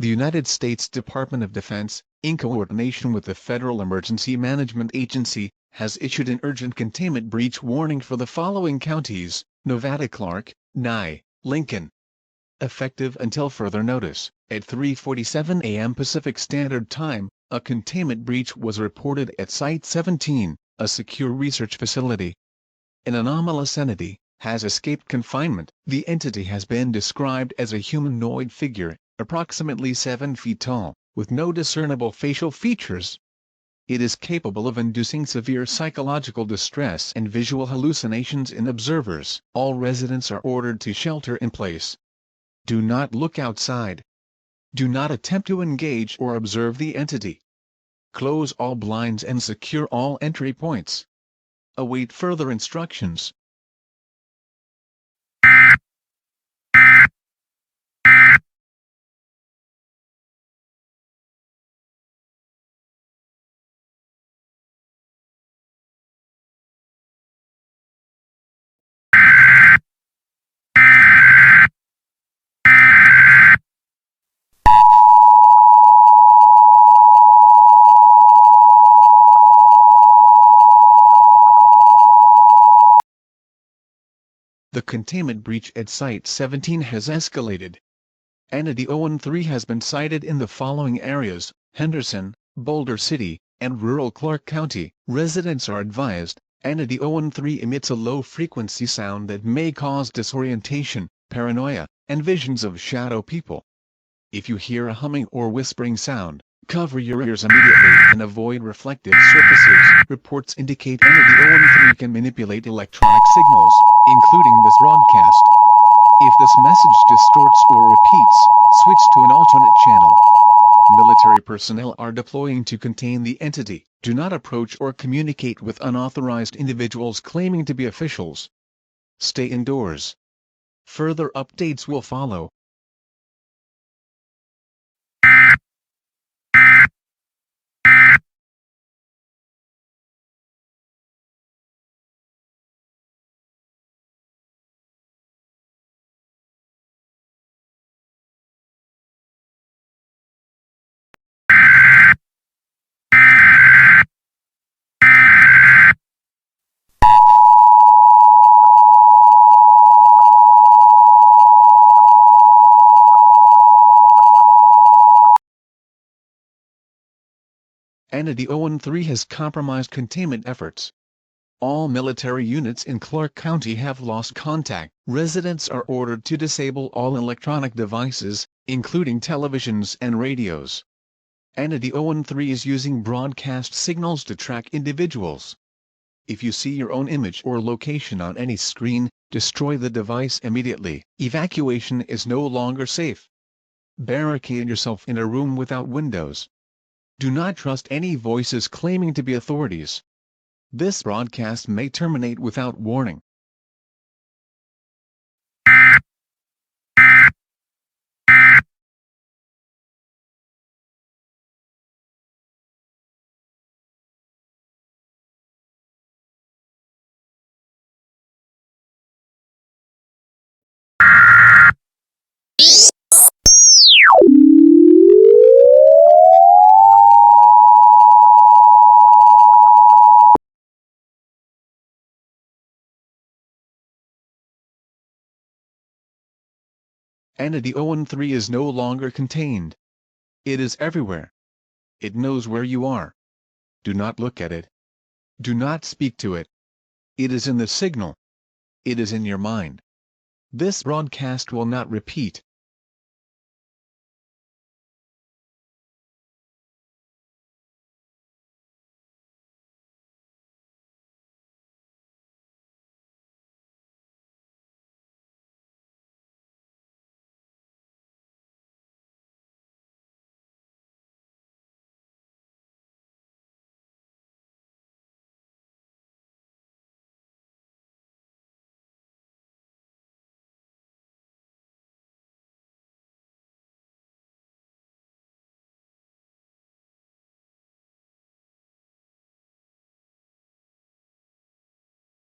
The United States Department of Defense, in coordination with the Federal Emergency Management Agency, has issued an urgent containment breach warning for the following counties: Nevada, Clark, Nye, Lincoln. Effective until further notice, at 3:47 a.m. Pacific Standard Time, a containment breach was reported at Site 17, a secure research facility. An anomalous entity has escaped confinement. The entity has been described as a humanoid figure, approximately 7 feet tall, with no discernible facial features. It is capable of inducing severe psychological distress and visual hallucinations in observers. All residents are ordered to shelter in place. Do not look outside. Do not attempt to engage or observe the entity. Close all blinds and secure all entry points. Await further instructions. The containment breach at Site 17 has escalated. Entity 013 has been sighted in the following areas: Henderson, Boulder City, and rural Clark County. Residents are advised, Entity 013 emits a low-frequency sound that may cause disorientation, paranoia, and visions of shadow people. If you hear a humming or whispering sound, cover your ears immediately and avoid reflective surfaces. Reports indicate Entity 013 can manipulate electronic signals, including this broadcast. If this message distorts or repeats, switch to an alternate channel. Military personnel are deploying to contain the entity. Do not approach or communicate with unauthorized individuals claiming to be officials. Stay indoors. Further updates will follow. Entity 013 has compromised containment efforts. All military units in Clark County have lost contact. Residents are ordered to disable all electronic devices, including televisions and radios. Entity 013 is using broadcast signals to track individuals. If you see your own image or location on any screen, destroy the device immediately. Evacuation is no longer safe. Barricade yourself in a room without windows. Do not trust any voices claiming to be authorities. This broadcast may terminate without warning. Entity 013 is no longer contained. It is everywhere. It knows where you are. Do not look at it. Do not speak to it. It is in the signal. It is in your mind. This broadcast will not repeat.